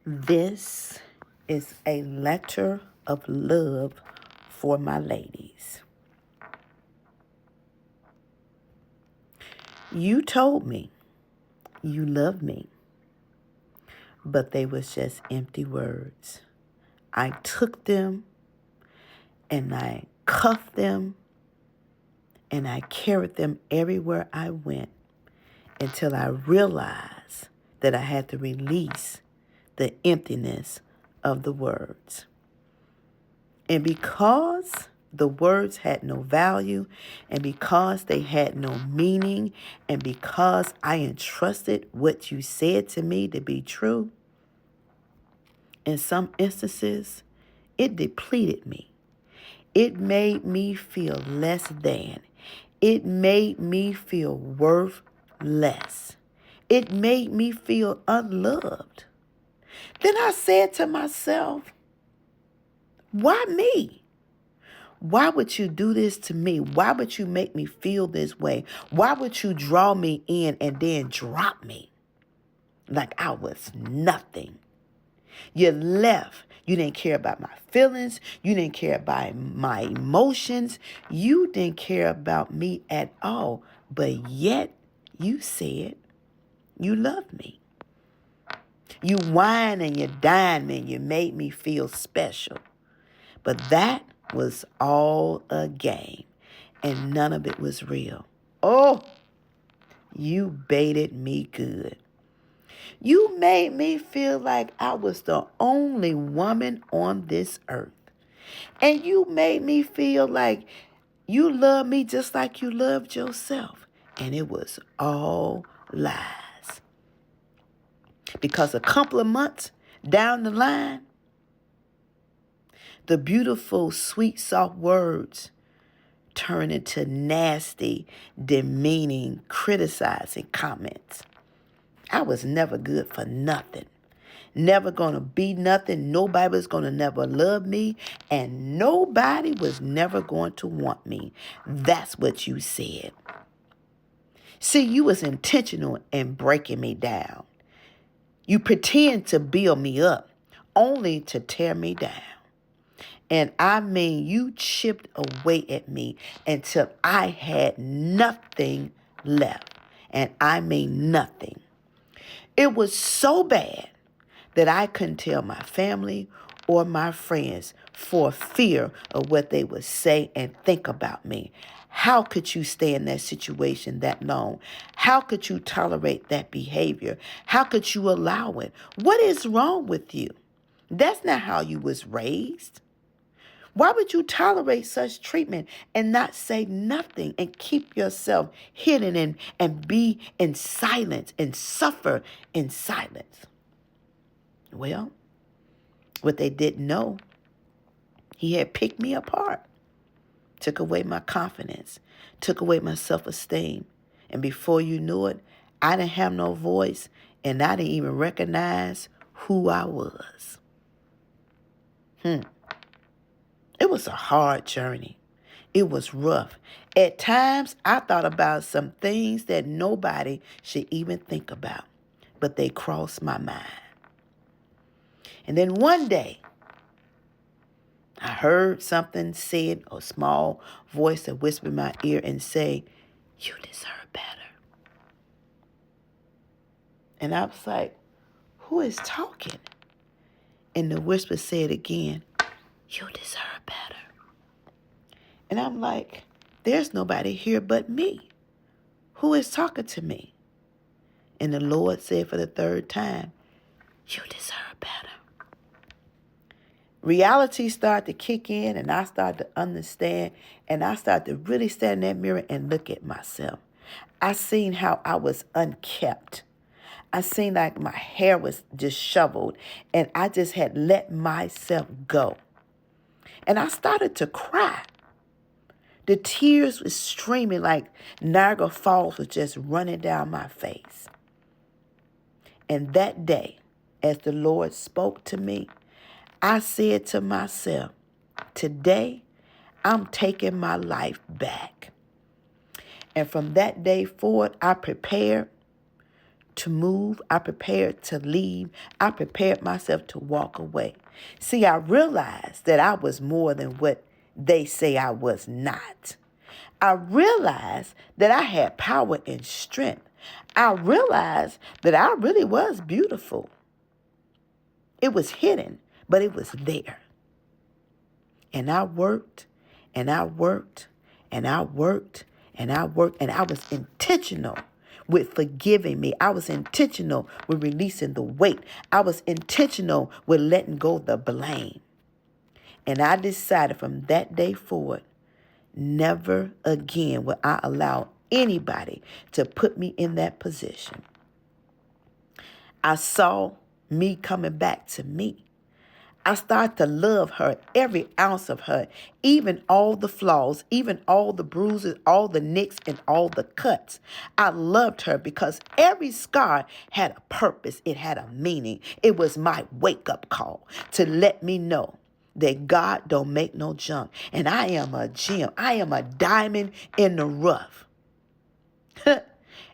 This is a letter of love for my ladies. You told me you love me, but they was just empty words. I took them and I cuffed them and I carried them everywhere I went until I realized that I had to release the emptiness of the words. And because the words had no value, and because they had no meaning, and because I entrusted what you said to me to be true, in some instances, it depleted me. It made me feel less than. It made me feel worth less. It made me feel unloved. Then I said to myself, why me? Why would you do this to me? Why would you make me feel this way? Why would you draw me in and then drop me like I was nothing? You left. You didn't care about my feelings. You didn't care about my emotions. You didn't care about me at all. But yet you said you loved me. You whined and you dined me and you made me feel special. But that was all a game, and none of it was real. Oh, you baited me good. You made me feel like I was the only woman on this earth. And you made me feel like you loved me just like you loved yourself. And it was all lies. Because a couple of months down the line, the beautiful, sweet, soft words turn into nasty, demeaning, criticizing comments. I was never good for nothing. Never gonna be nothing. Nobody was gonna never love me. And nobody was never going to want me. That's what you said. See, you was intentional in breaking me down. You pretend to build me up only to tear me down. And I mean, you chipped away at me until I had nothing left. And I mean nothing. It was so bad that I couldn't tell my family or my friends for fear of what they would say and think about me. How could you stay in that situation that long? How could you tolerate that behavior? How could you allow it? What is wrong with you? That's not how you was raised. Why would you tolerate such treatment and not say nothing and keep yourself hidden and be in silence and suffer in silence? Well, what they didn't know, he had picked me apart, took away my confidence, took away my self-esteem. And before you knew it, I didn't have no voice and I didn't even recognize who I was. It was a hard journey. It was rough. At times, I thought about some things that nobody should even think about, but they crossed my mind. And then one day, I heard something said, a small voice that whispered in my ear and say, you deserve better. And I was like, who is talking? And the whisper said again, you deserve better. And I'm like, there's nobody here but me. Who is talking to me? And the Lord said for the third time, you deserve better. Reality started to kick in and I started to understand and I started to really stand in that mirror and look at myself. I seen how I was unkept. I seen like my hair was disheveled and I just had let myself go. And I started to cry. The tears was streaming like Niagara Falls was just running down my face. And that day, as the Lord spoke to me, I said to myself, today, I'm taking my life back. And from that day forward, I prepared to move. I prepared to leave. I prepared myself to walk away. See, I realized that I was more than what they say I was not. I realized that I had power and strength. I realized that I really was beautiful. It was hidden, but it was there. And I worked, and I worked, and I worked, and I worked, and I was intentional with forgiving me. I was intentional with releasing the weight. I was intentional with letting go of the blame. And I decided from that day forward, never again will I allow anybody to put me in that position. I saw me coming back to me. I started to love her, every ounce of her, even all the flaws, even all the bruises, all the nicks, and all the cuts. I loved her because every scar had a purpose. It had a meaning. It was my wake-up call to let me know that God don't make no junk. And I am a gem. I am a diamond in the rough.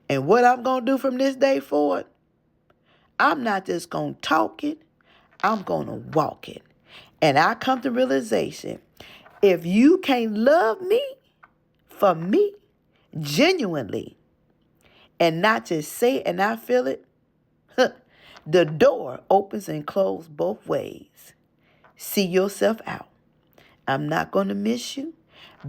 And what I'm going to do from this day forward, I'm not just going to talk it. I'm going to walk it. And I come to realization, if you can't love me for me genuinely and not just say it and I feel it, the door opens and closes both ways. See yourself out. I'm not going to miss you.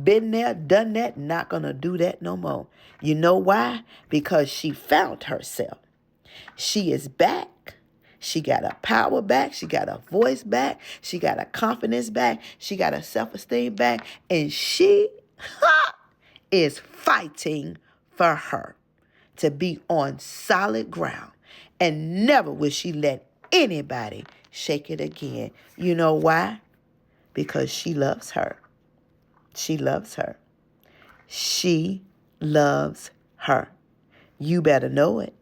Been there, done that, not going to do that no more. You know why? Because she found herself. She is back. She got her power back. She got her voice back. She got her confidence back. She got her self-esteem back. And she is fighting for her to be on solid ground. And never will she let anybody shake it again. You know why? Because she loves her. She loves her. She loves her. You better know it.